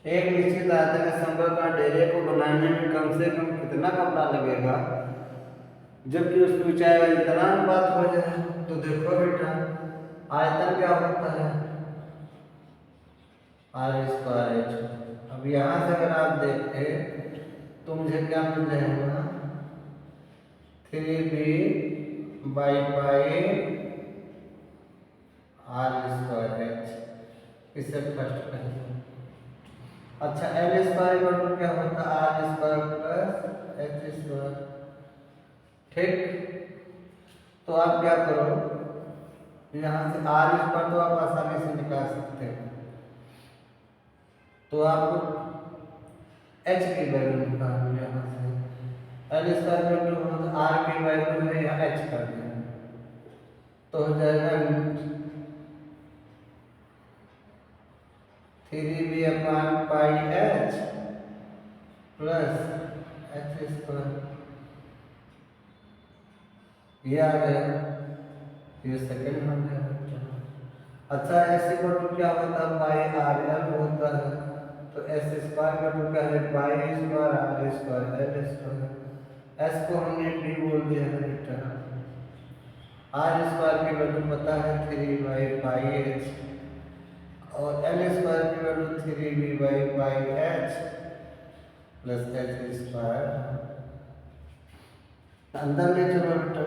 एक निश्चित आयतन के समग्र का डेरे को बनाने में कम से कम कितना कपड़ा लगेगा जबकि उसकी ऊंचाई का इतना अनुपात हो जाए। तो देखो बेटा, आयतन क्या होता है, आर स्क्वायर एच। अब यहाँ से अगर आप देखें तो मुझे क्या मिल जाएगा, 3b/पाई आर स्क्वायर एच। इसे फर्स्ट करें। अच्छा, एल स्क्वायर इक्वल क्या होता है, R square plus H square. ठीक, तो आप क्या करो, यहाँ से आर स्क्वायर तो आप आसानी से निकाल सकते हो। तो आप एच की वैल्यू निकालो यहाँ से। L square equal to R की वैल्यू है यहाँ एच कर दिया, तो हो जाएगा 3b/पाई एच प्लस एच स्क्वायर। ये आ गया, ये सेकंड हो गया। अच्छा, एस इक्वल टू क्या होता है, पाई आर एल होता है। तो एस स्क्वायर का टू क्या है, pi square R square L square. S को हमने डी बोल दिया है बेटा। आर स्क्वायर की वैल्यू पता है 3b/पाई एच और एल स्क्वायर की वैल्यू 3b/पाई एच प्लस एच स्क्वायर। अंदर ले चलो बेटा,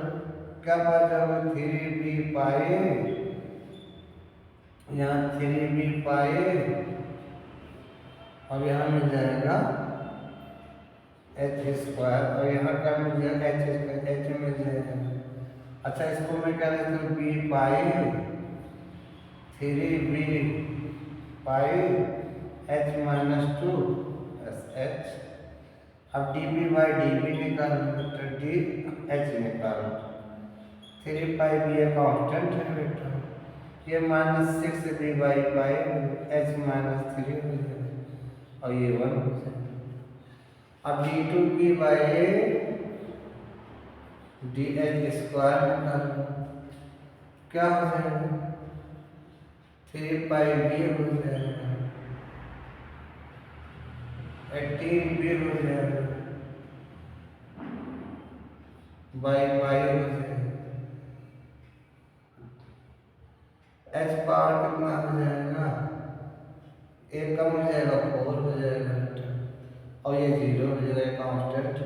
क्या बात है, 3b/पाई, यहाँ 3b/पाई और यहाँ मिल जाएगा एच स्क्वायर और यहाँ क्या मिल जाएगा, एच स्क्वायर, एच मिल जाएगा। अच्छा, इसको मैं क्या लिखता हूँ, b/पाई 3b/पाई h-2 एच। अब db/db निकालो तो डी एच निकालो। 3 पाई भी एक कांस्टेंट है बेटा, ये -6b/पाई h-3 हो जाएगा और ये 1 हो जाएगा। अब d2b/dh स्क्वायर निकालो, क्या हो जाएगा, 3 पाई b हो जाएगा, 18b हो जाएगा, बाई हो जाएगा। एच पावर कितना हो जाएगा, एक कम हो जाएगा, 4 हो जाएगा और ये 0 हो जाएगा कांस्टेंट।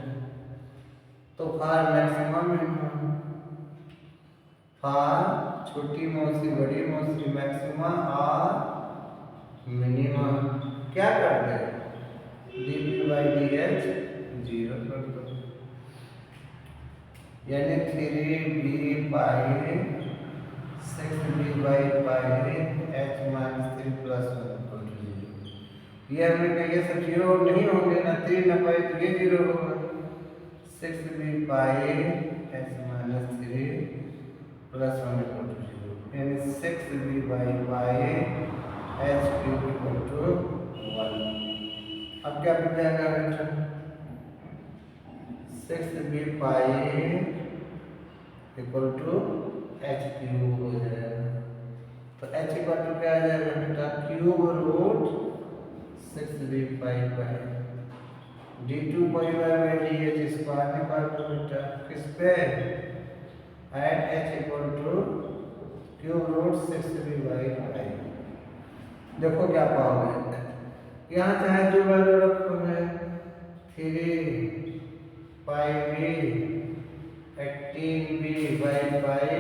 तो फार मैक्सिमम मिनिमम, फार छोटी मौसी बड़ी मौसी मैक्सिमा और मिनिमम क्या कर दे, dp/dh 0 कर दो, यानी 3b/6b/पाई h-3 प्लस 1 ये हमने कहा, ये सब 0 नहीं होंगे ना, 3 ना पाई तो ये 0 होगा। 6b/h-3 प्लस 1 0, यानी 6b/पाई h³ इक्वल टू 1। अब क्या बन जाएगा बेटा, 6b/पाई इक्वल टू h³ हो जाएगा। तो h इक्वल टू क्या आ जाएगा बेटा, क्यूब रूट 6b/पाई d2/dh स्क्वायर निकाल दो बेटा, किस पे, at h equal to cube root 6b/पाई। देखो क्या पाओगे, यहाँ चाहे जो वैल्यू रखोगे, 3 पाई b 18b/पाई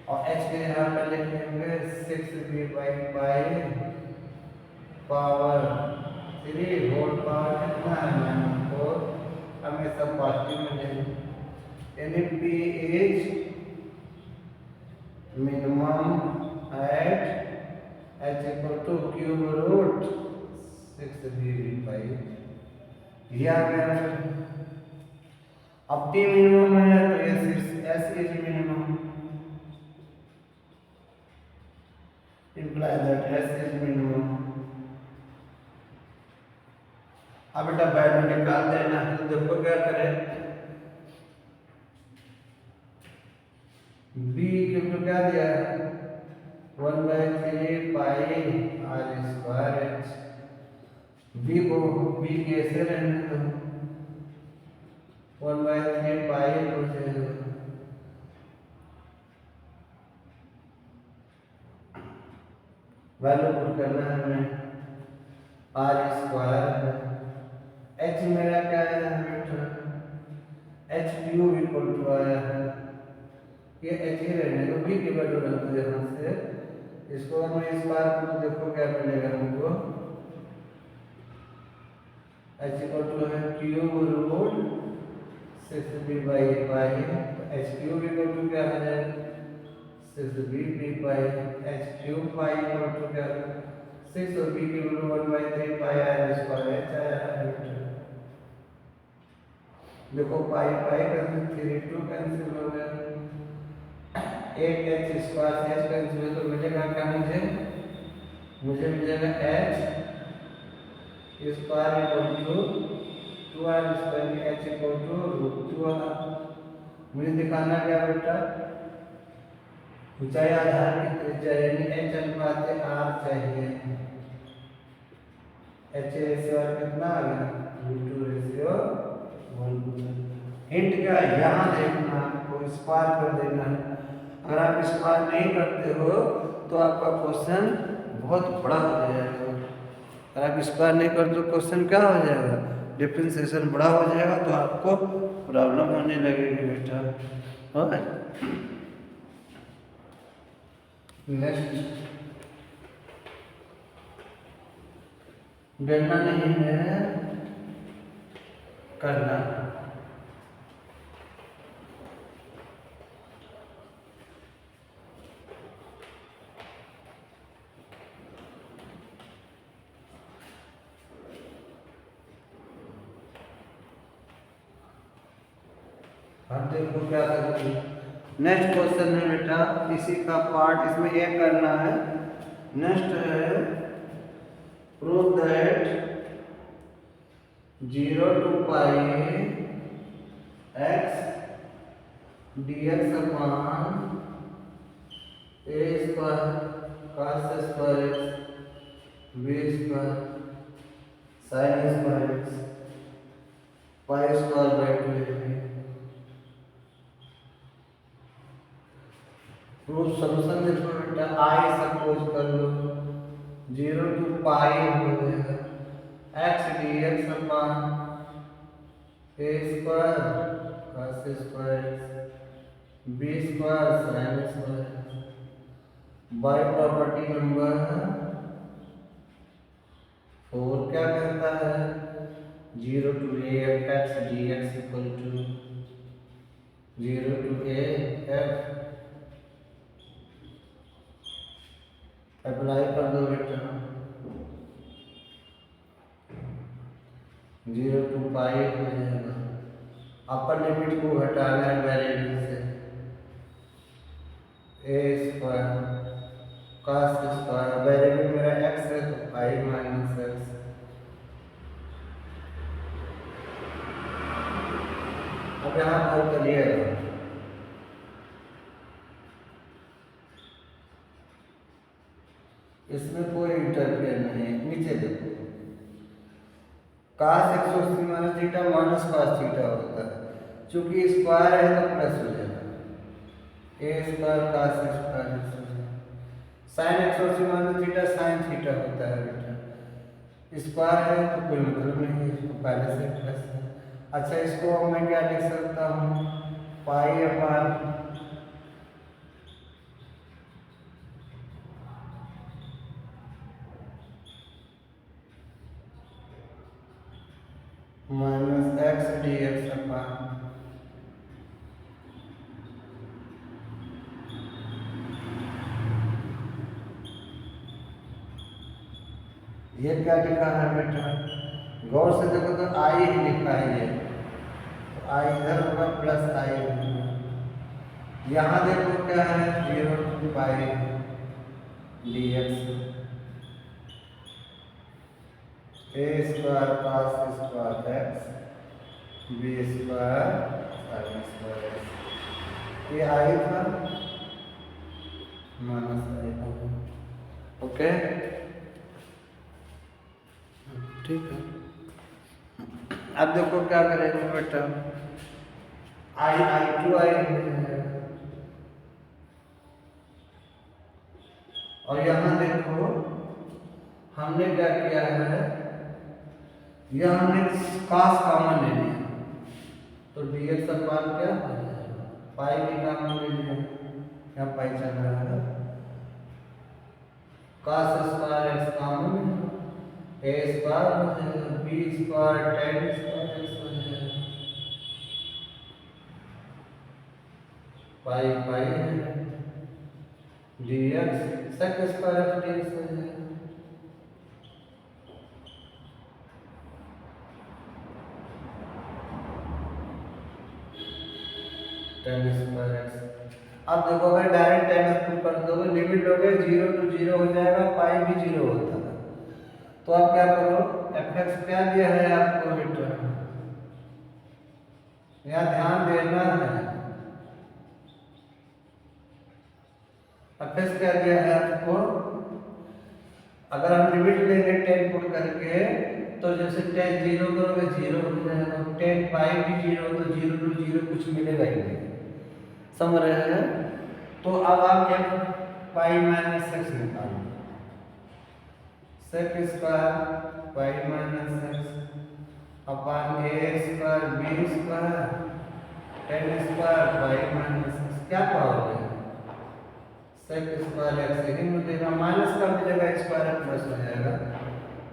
और h के यहाँ पर लिखेंगे 6b/पाई पावर 3 होल पावर कितना है, -4, हमेशा पॉजिटिव मिलेगा। यानी p is minimum at h equal to cube root 6b/पाई। ये आ गया। अब p मिनिमम है तो ये s is minimum, imply that s is minimum। अब बेटा वैल्यू निकाल देना है, तो देखो क्या करें, b इक्वल क्या दिया है, 1/3 पाई r स्क्वायर h बी कैसे रहने दो, 1/3 पाई हो जाएगा। वैल्यू पुट करना है हमें, आर स्क्वायर है, एच मेरा क्या है बेटा, एच क्यूब इक्वल टू आया है, ये एच ही रहने दो, बी की वैल्यू रख दो यहाँ से, इसको हम स्क्वायर को देखो क्या मिलेगा हमको, एच इक्वल टू है cube root 6b by pi, H cube equal to क्या हो जाएगा 6b पाई, H cube pi equal to क्या 6 और b की वैल्यू 1/3 पाई आया, स्क्वायर एच आया। देखो पाई पाई कैंसिल, 3 2 कैंसिल हो गया, एक एच स्क्वायर एच कैंसिल तो मिलेगा क्या मुझे मिलेगा H square equal to 2r square, H equal to root 2r। मुझे दिखाना क्या बेटा, ऊंचाई आधार की त्रिज्या यानी एच अनुपात आर चाहिए, एच रेशियो आर कितना आ गया रूट 2 रेशियो 1। हिंट क्या है, यहाँ देखना आपको स्क्वायर कर देना है, अगर आप स्क्वायर नहीं करते हो तो आपका क्वेश्चन बहुत बड़ा हो जाएगा, अगर आप स्क्वायर नहीं करते तो क्वेश्चन क्या हो जाएगा, डिफरेंशिएशन बड़ा हो जाएगा, तो आपको प्रॉब्लम होने लगेगी बेटा। और नेक्स्ट डरना नहीं है, करना। अब देखो क्या करते हैं, नेक्स्ट क्वेश्चन है बेटा, इसी का पार्ट इसमें एक करना है। नेक्स्ट है prove that 0 to pi x dx upon a square cos square x b square sin square x pi square by 2 है। प्रूफ सॉल्यूशन देखो बेटा, आई सपोज कर लो 0 to पाई हो जाएगा x dx upon a square cos square b square sin square by property number 4 क्या कहता है 0 to a f dx equal to 0 to a f, apply कर दो बेटा, 0 to पाई हो जाएगा, अपर लिमिट को हटाना है वेरिएबल से, a square cos square, variable मेरा x है तो पाई माइनस x, अब यहाँ हल करिएगा, इसमें कोई इंटरफेयर नहीं है। नीचे देखो cos 180 minus theta minus cos theta होता है, चूंकि स्क्वायर है तो प्लस हो जाएगा, a square cos square, sin 180 minus theta sin theta होता है बेटा, स्क्वायर है तो कोई मतलब नहीं, इसको पहले से प्लस है। अच्छा इसको मैं क्या लिख सकता हूँ, pi upon minus x D x upon ये क्या लिखा है बेटा, गौर से देखो तो आई ही लिखा है ये, तो आई इधर होगा प्लस आई होगा, यहाँ देखो क्या है 0 to pi D x a square cos square x b square sin square x, ये आई था माइनस आई था। ओके ठीक है। अब देखो क्या करेंगे बेटा, I2 आई हो जाएगा, और यहाँ देखो हमने क्या किया है, यह हमने cos कॉमन ले लिया, तो dx अपान क्या हो जाएगा, पाई भी कॉमन ले लिया, यहाँ पाई चल रहा है, cos square x common, a square हो जाएगा, b square tan square x हो जाएगा, पाई पाई है, dx sec स्क्वायर dx हो जाएगा, tan स्क्वायर x। अब देखो अगर डायरेक्ट tan स्क्वायर कर दोगे, लिमिट लोगे 0 to 0 हो जाएगा, पाई भी 0 होता है, तो आप क्या करो, fx क्या दिया है आपको बेटा, यहाँ ध्यान देना है, fx क्या दिया है आपको, अगर हम लिमिट लेंगे 10 पुट करके, तो जैसे 10 0 करोगे 0 हो जाएगा, 10 पाई भी 0, तो 0 to 0 कुछ मिलेगा ही नहीं, समझ रहे हैं। तो अब आप क्या, पाई माइनस एक्स निकालो, sec square pi minus x upon A square B square tan square pi minus x, क्या पाओगे, सेक स्क्वायर एक्स ही मिलेगा, माइनस का मिलेगा स्क्वायर प्लस हो जाएगा,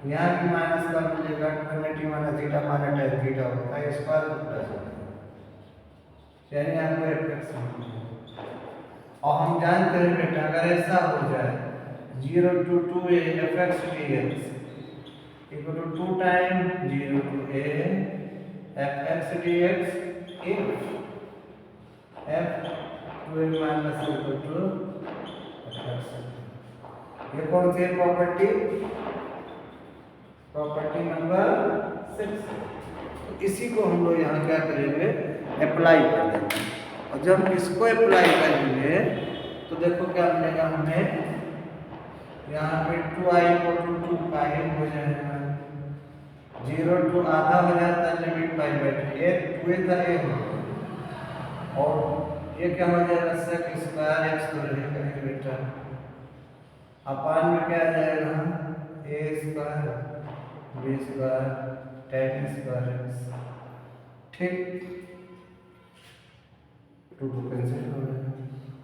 यहाँ भी माइनस का मिलेगा, twenty minus theta minus tan theta होता है, स्क्वायर प्लस होता है, यानी आपको एफ एक्स। और हम जानते हैं बेटा अगर ऐसा हो जाए 0 to 2a fx dx equal to 2 times 0 to a fx dx if f 2a minus equal to fx। ये कौन सी प्रॉपर्टी, प्रॉपर्टी नंबर 6। तो इसी को हम लोग यहाँ क्या करेंगे, अप्लाई कर देंगे, और जब इसको अप्लाई करेंगे तो देखो क्या मिलेगा हमें, यहाँ पे 2i को 2 पाई हो जाएगा, 0 to आधा हो जाता है, लिमिट पाई बाई 2, ये 2 का ये हो, और ये क्या हो जाएगा, सेक स्क्वायर एक्स तो रहेगा ये बेटा, अपान में क्या आ जाएगा, A square B square tan square x, ठीक, 2 कैंसिल हो गया।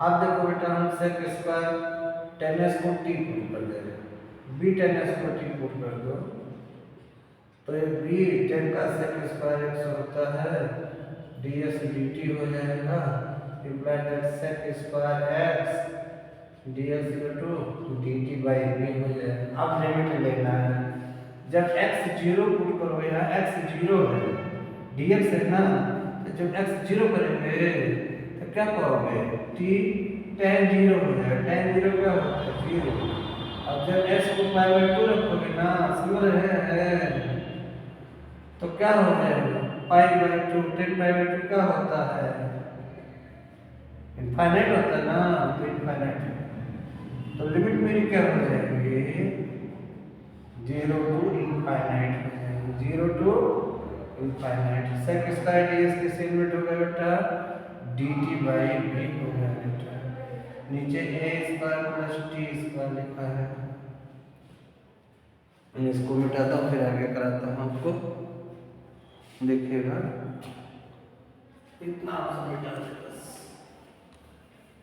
अब देखो बेटा हम सेक स्क्वायर टेन एस को टी पुट कर दे रहे हैं, बी टेन एस को टी पुट कर दो, तो ये बी टेन का सेक स्क्वायर एक्स होता है, डी एस डी टी हो जाएगा, imply that sec square X D S equal to D T by B हो जाएगा। अब लिमिट लेना है, जब एक्स जीरो पुट करो, यहाँ एक्स जीरो है, डी एक्स है ना, तो जब एक्स जीरो करेंगे तो क्या पाओगे, टी टेन जीरो हो जाएगा, टेन जीरो क्या होता है, जीरो। अब जब एक्स को पाई बाई 2 रखोगे ना, समझ रहे हैं, तो क्या हो जाएगा, पाई बाई 2, 10 पाई बाई 2 क्या होता है, इनफाइनाइट होता है ना, तो इनफाइनाइट, तो लिमिट मेरी क्या हो जाएगी, 0 to इनफाइनाइट हो जाएगी, 0 to infinite. Sec square D S किससे लिमिट हो गया बेटा, डी टी बाई बी हो गया बेटा, नीचे ए स्क्वायर प्लस टी स्क्वायर लिखा है, इसको मिटाता हूँ फिर आगे कराता हूँ आपको, देखिएगा इतना मिटा दे बस,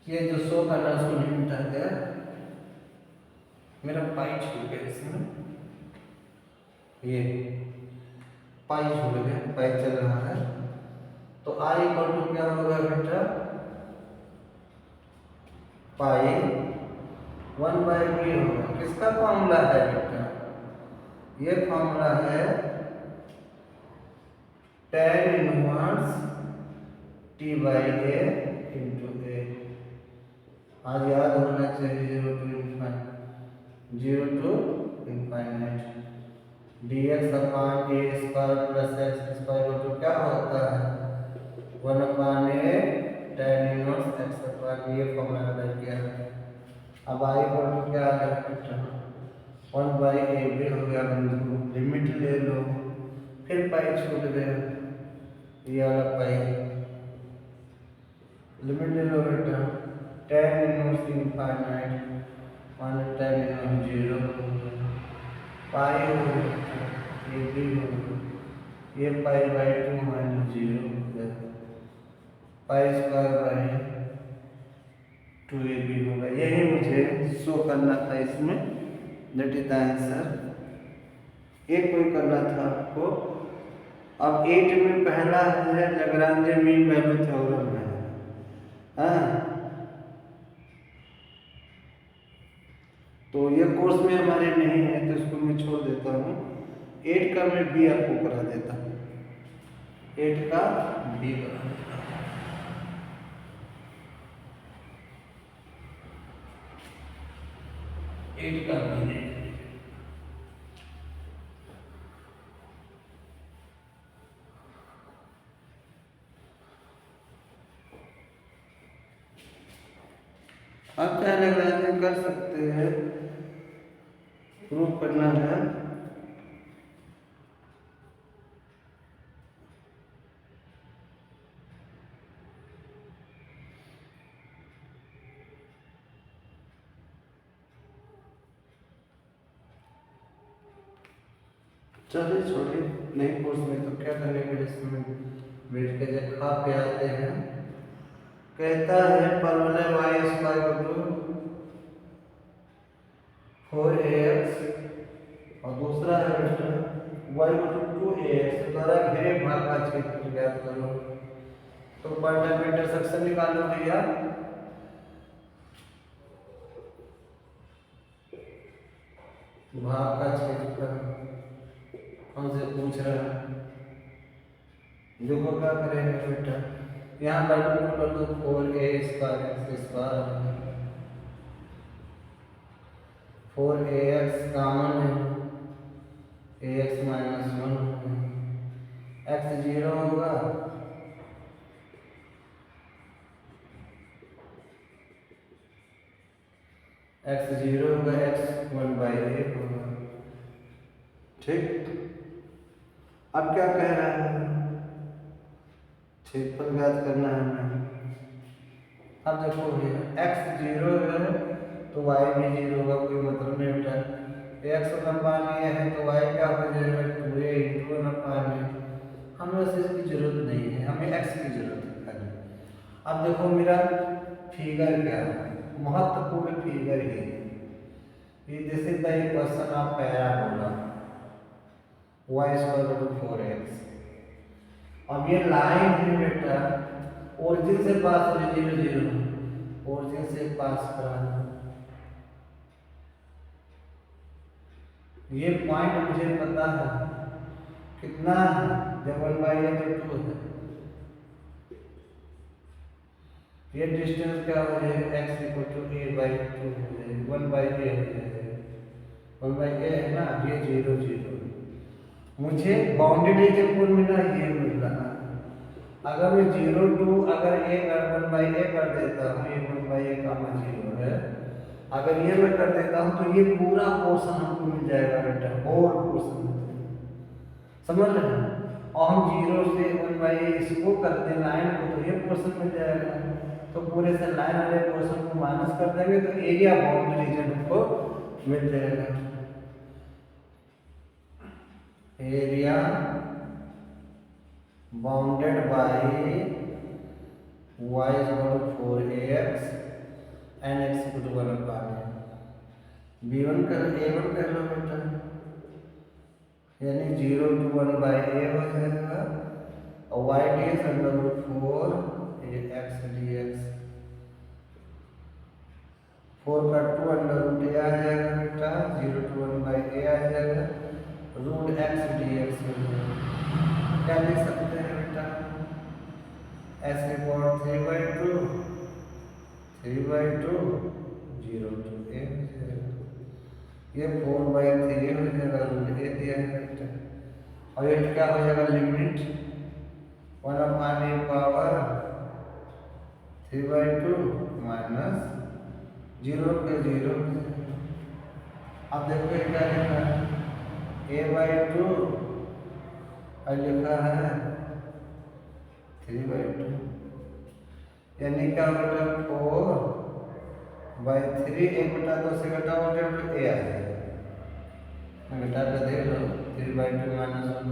ये जो 100 का ना उसको नहीं मिटा दिया, मेरा पाई छूट गया इसमें, ये पाई छूट गया, पाई चल रहा है, तो आई इक्वल टू क्या होगा बेटा, पाई 1 बाई बी होगा, किसका फॉर्मूला है बेटा, ये फॉर्मूला है tan inverse T by A into A, आज याद होना चाहिए, 0 to infinite, dx upon A square plus x square तो क्या होता है, 1 upon A tan inverse x upon, ये फॉर्मूला अप्लाई किया है। अब आई को क्या आ गया बेटा, 1/AB हो गया बिंदु, लिमिट ले लो, फिर पाई छूट गया, ये वाला पाई, लिमिट ले लो बेटा, tan inverse infinite minus tan inverse 0 हो गया, पाई हो गया, ये भी हो गया, ये पाई/2 माइनस 0 हो गया, पाई स्क्वायर बाई 2AB होगा। यही मुझे शो करना था इसमें, दैट इज द आंसर। ये कोई करना था आपको। अब 8 में पहला है लैग्रांज मीन वैल्यू थ्योरम है, हाँ, तो ये कोर्स में हमारे नहीं है तो इसको मैं छोड़ देता हूँ। 8 का मैं बी आपको करा देता हूँ, 8 का बी करा देता हूँ। एट का बी आप क्या लग रहा है कर सकते हैं, प्रूव करना है। चलिए छोड़िए, नहीं कोर्स में तो क्या करेंगे, इसमें बैठ के जब खा के आते हैं। कहता है फॉर्मूला y² 4ax और दूसरा है y/2ax द्वारा घेरे भाग का क्षेत्रफल ज्ञात करो। तो पॉइंट ऑफ इंटरसेक्शन निकालो भैया। भाग का क्षेत्रफल हमसे पूछ रहा है, देखो क्या करेंगे बेटा, यहाँ बाई टू कर दो, 4a² 4ax कॉमन है, ax माइनस 1 x 0 होगा, x 0 होगा, x 1/a होगा। ठीक, अब क्या कह रहा है, क्षेत्रफल ज्ञात करना है हमें। अब देखो भैया x 0 है तो y भी 0 होगा, कोई मतलब नहीं बेटा। x /a है तो y क्या हो जाएगा, 2a × 1/a। हमें वैसे इसकी जरूरत नहीं है, हमें x की जरूरत है खाली। अब देखो मेरा फिगर क्या है, महत्वपूर्ण फिगर है ये, this is the equation of parabola y² 4x। अब ये लाइन है बेटा, ओरिजिन से पास हो 0 0, ओरिजिन से पास करा, ये पॉइंट मुझे पता है कितना है, जब 1/a तो 2 है, ये डिस्टेंस क्या हो जाएगा, x = a/2 हो जाएगा, 1/a हो जाएगा, 1/a है ना, ये 0 0। मुझे बाउंडेड एरिया मिला, ये मिल रहा है। अगर मैं 0 2 अगर a 1/a कर देता हूँ, ये 1/a 0 है, अगर ये मैं कर देता हूँ तो ये पूरा पोर्शन हमको मिल जाएगा बेटा, होल पोर्शन, समझ रहे हैं। और हम 0 से 1/a इसको करते लाइन को, तो ये पोर्शन मिल जाएगा, तो पूरे से लाइन वाले पोर्शन को माइनस कर देंगे तो एरिया बाउंड्री रीजन हमको मिल जाएगा। Area bounded by y = 4ax and x = 1/a। b1 कर a1 कर लो बेटा, यानी 0 to 1/a हो जाएगा, और y ds √4 ax dx, 4 का 2 √a आ जाएगा बेटा, 0 to 1/a आ जाएगा, √x dx हो जाएगा। क्या लिख सकते हैं बेटा, s = 3/2 3/2 0 to a हो जाएगा, ये 4/3 हो जाएगा, √a दिया है बेटा, और ये क्या हो जाएगा, लिमिट 1/a पावर 3/2 माइनस 0 के 0। अब देखो ये क्या लिखा है, a/2 और लिखा है 3/2, यानी क्या बेटा 4/3, 1/2 से घटाओ तो a आ जाएगा। घटा के देख लो, 3/2 माइनस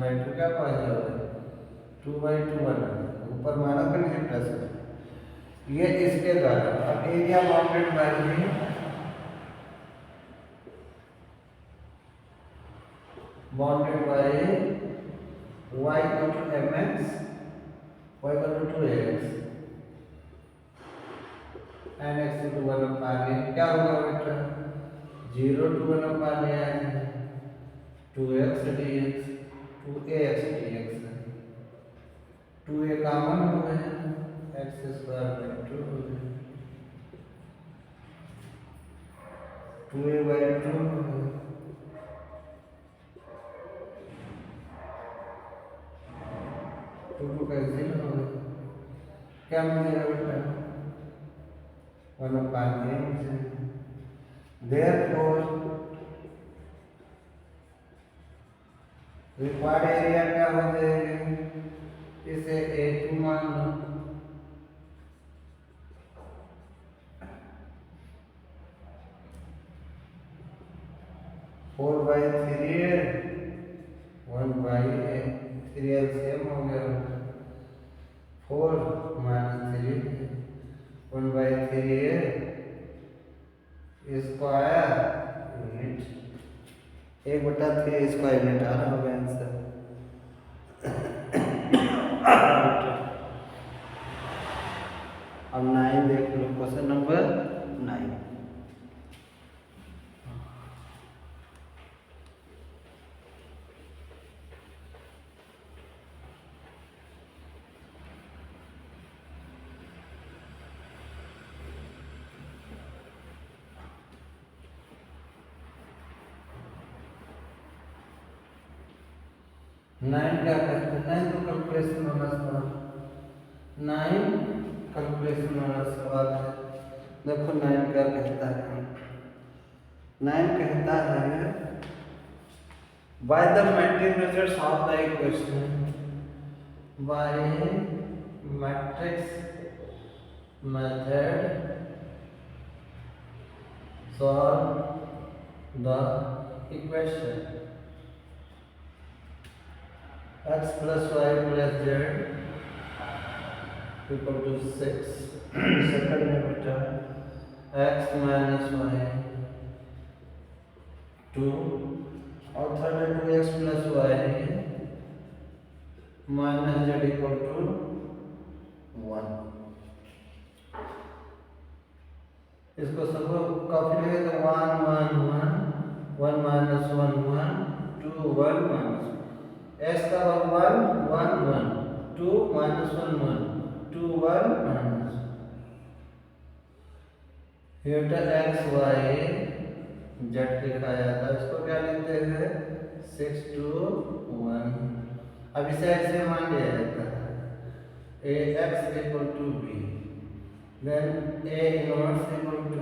1/2 क्या पा जाओगे, 2/2 बना, ऊपर माइनस का नीचे प्लस है। ये इसके द्वारा। अब area bounded by y equal to mx, y equal to 2x, and x equal to 1 upon a, क्या होगा बेटा 0 to 1 upon a, 2x dx, 2ax dx, 2a common हो गया, x स्क्वायर बाय 2 हो गया, 2a बाय 2 हो गया, 2 cancel हो गया, क्या मिलेगा बेटा 1 upon a मुझे। Therefore रिक्वायर्ड एरिया क्या हो जाएगी, इसे A2 मान लो, फोर बाई थ्री है, 1/3 एलसीएम हो गया, 4 माइनस 3 1/3 है, स्क्वायर यूनिट, 1/3 स्क्वायर यूनिट आ रहा होगा आंसर। अब 9 देख लो, क्वेश्चन नंबर 9। 9 क्या कहते हैं, 9 तो कैलकुलेशन वाला सवाल, 9 कैलकुलेशन वाला सवाल है। देखो 9 क्या कहता है, 9 कहता है by the matrix methods of the equation, by matrix method solve the equation x plus y plus z equal to 6, second में बेटा x minus y 2 और थर्ड है 2x plus y minus z equal to 1। इसको सब copy लगे तो 1 1 1 1 minus 1 1 2 1 minus s का 1 1 1 2 minus 1 1 2 1 minus, here x y z लिखा जाता है, इसको क्या लिखते हैं 6 2 1। अब इसे ऐसे मान लिया जाता है a x equal to b, then a inverse equal to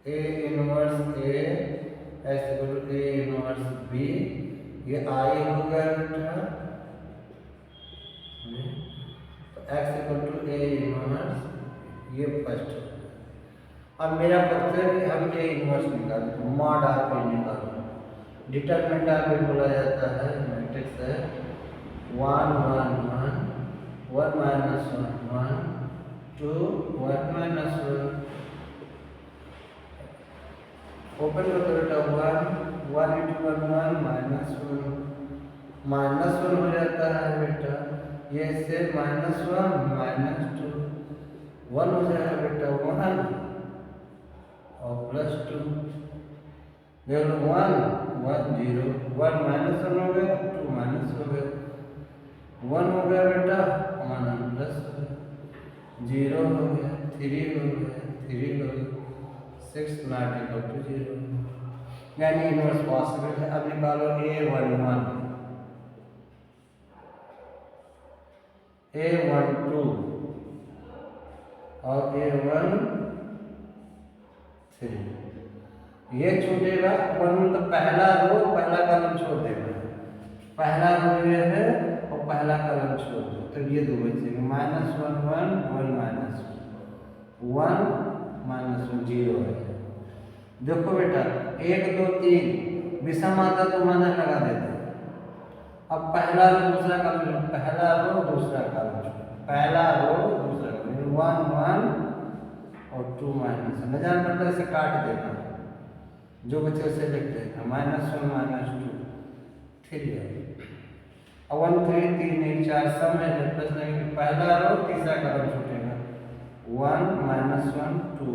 a inverse a x equal to a inverse b, ये आई हो गया बेटा, तो x equal to a inverse, ये फर्स्ट। अब मेरा पक्ष है कि हम a inverse निकालें, तो मॉड आप निकालो, डिटरमिनेंट आप बोला जाता है, मैट्रिक्स है 1 1 1 1 minus 1 1 2 1 minus 1, ओपन करते बेटा 1 1 into 1 1 माइनस 1 हो जाता है बेटा, ये से -1 -2 1 हो जाएगा बेटा 1 और +2, देखो 1 1 0 1 -1 हो गया, 2 माइनस हो गया, 1 हो गया बेटा 1 प्लस 0 हो गया, 3 हो गया 3 हो गया, 6 नॉट इक्वल टू 0, यानी इनवर्स पॉसिबल है। अब निकालो a11 a12 और A1 3, ये छूटेगा 1 तो पहला रो पहला कॉलम छोड़ देगा, पहला रो ये है और पहला कॉलम छोड़ दो, तो ये दो बचेंगे -1 1 1 1 -1 0 है। देखो बेटा 1 2 3 विषम आता तो माइनस लगा देते। अब पहला रो दूसरा कॉलम, पहला रो दूसरा कॉलम, पहला रो दूसरा कॉलम 1 1 और 2 माइनस, न जान पड़ता इसे काट देना, जो बचे उसे लिख देना -1 -2 3 है। अब 1 3 3 1 4 सब में प्लस नहीं, पहला रो तीसरा कॉलम छूटेगा 1 -1 2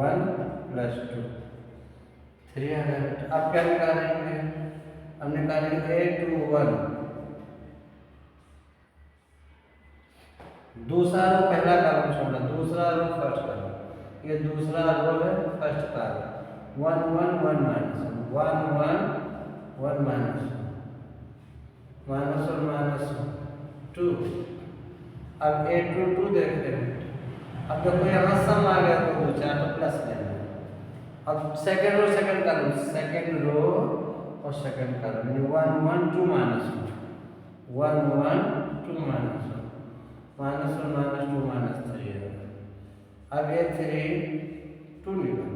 1 + 2 3 आ गया। अब क्या निकालेंगे, अब निकालेंगे A21, दूसरा रो पहला कॉलम छोड़ना, दूसरा रो फर्स्ट कॉलम, ये दूसरा रो है फर्स्ट कॉलम 1 1 1 -1 1 1 1 -1 -2। अब A22 देखते हैं। अब देखो यहाँ सम आ गया तो 2 4 तो प्लस लेना। अब second row second column, second row और सेकंड कॉलम 1 1 2 -1 1 1 2 -1 -1 -2 -3 है। अब ये 3 2 निकाल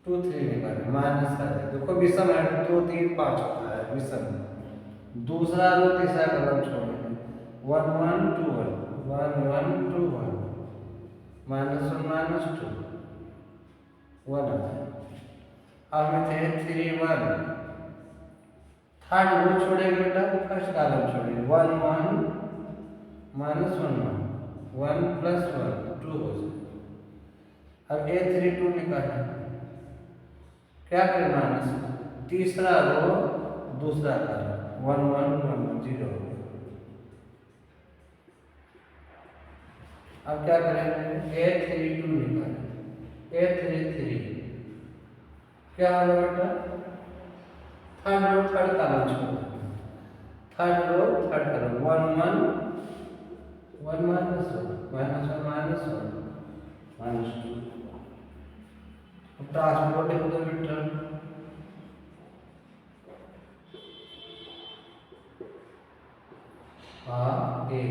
2 3 निकाले माइनस का, देखो विषम है 2 3 5 होता है विषम। दूसरा रो तीसरा कॉलम छोड़ेंगे 1 1 2 1 1 1 2 1 -1 -2 1 आ जाए। अब में थे 3 1, थर्ड रो छोड़ेंगे बेटा, फर्स्ट कॉलम छोड़ेंगे 1 1 -1 1 + 1 2 हो जाए। अब A32 निकालें, क्या करें माइनस, तीसरा रो दूसरा कॉलम 1 1 1 0 हो गया। अब क्या करेंगे A32 निकालें, A33 क्या होगा बेटा, थर्ड रो थर्ड कॉलम छोड़, third row third column 1 1 1 -1 -1 -2 transport of the return A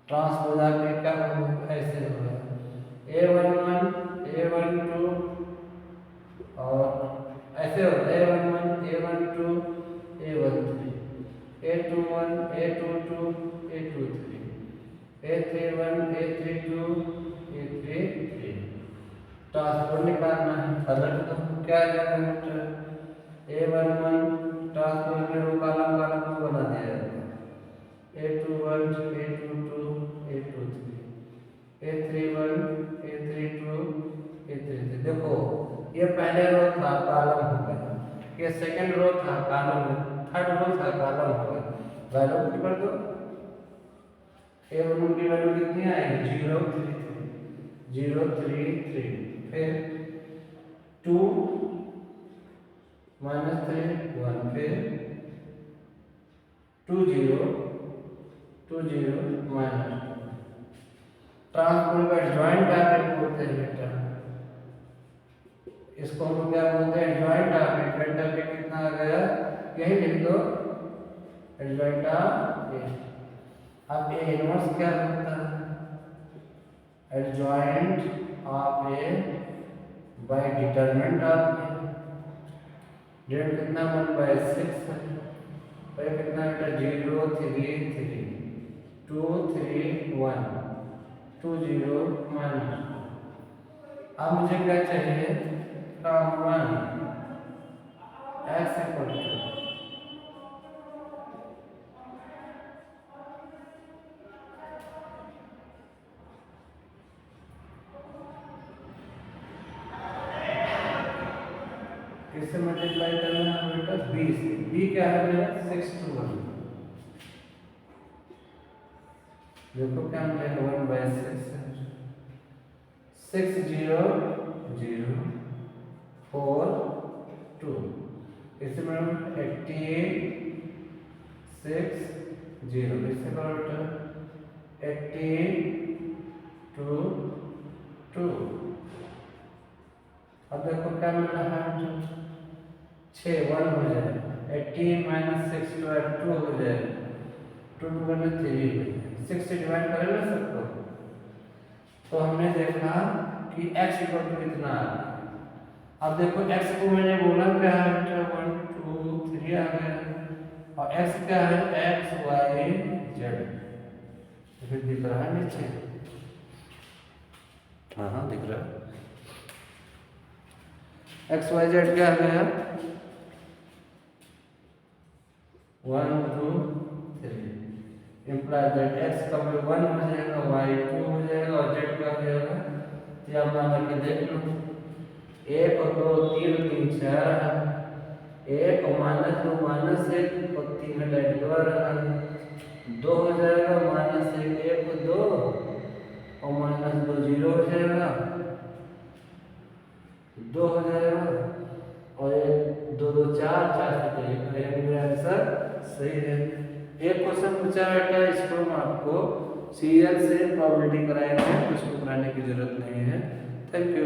transpose आके क्या होगा, ऐसे होगा A11 A12 और ऐसे होता है A11 A12 A13 A21 A22 A23 A31 A32 A33। Transport निकालना है, पलट दो क्या आ जाएगा बेटा, A11 ट्रांसपोर्ट में रो कॉलम कॉलम को बना दिया जाएगा A21 A22 A23 A31 A32 A33। देखो ये पहले रो था कॉलम हो गया, ये सेकंड रो था कॉलम, थर्ड रो था कॉलम हो गया। वैल्यू पुट कर दो, A11 की वैल्यू कितनी आएगी 0 3 3, फिर 2 -3 1, फिर 2 0 -2। ट्रांसपोर्ट का जॉइंट टारगेट बोलते हैं बेटा, इसको हम क्या बोलते हैं, जॉइंट टारगेट। टारगेट कितना आ गया, यही लिख दो एडजॉइंट ऑफ ए। अब ए इनवर्स क्या होता है, adjoint of A by determinant of A. Det कितना 1/6 है, और कितना बेटा 0 3 3 2 3 1 2 0 -2। अब मुझे क्या चाहिए, फ्रॉम 1 x इक्वल टू किससे मल्टीप्लाई करना है बेटा, b से। b क्या है मेरा 6 to 1, देखो क्या मिलेगा 1/6 6 0 0 4 2, इसमें 88 6 0, इससे बेटा 18 to 2। अब देखो क्या मिल रहा है, 6 1 हो जाएगा, 18 माइनस 6 2 हो जाएगा, 2 2 करने 3 हो जाएगा, 6 से डिवाइड करें ना सबको। तो हमने देखा कि x इक्वल टू कितना आ गया। अब देखो x को मैंने बोला क्या है बेटा, 1 2 3 आ गया, और x क्या है, x y z, फिर दिख रहा है नीचे, हाँ दिख रहा है, x y z क्या गया, 1 2 3, इम्प्लाई दैट x का भी 1 हो जाएगा, y 2 हो जाएगा, और z का हो जाएगा, या मान के देख लो, 1 और 2 3 3 4 रहा, 1 और -2 -1 और 3 हटाए 2 रहा, 2 हो जाएगा, -1 1 और 2 और -2 0 हो जाएगा, 2 हो जाएगा, और 2 2 4 4 से करेंगे, मेरा आंसर सही है। एक क्वेश्चन पूछा है, इसको हम आपको सीरियल से प्रोबेबिलिटी कराएंगे, तो इसको कराने की जरूरत नहीं है। Thank you.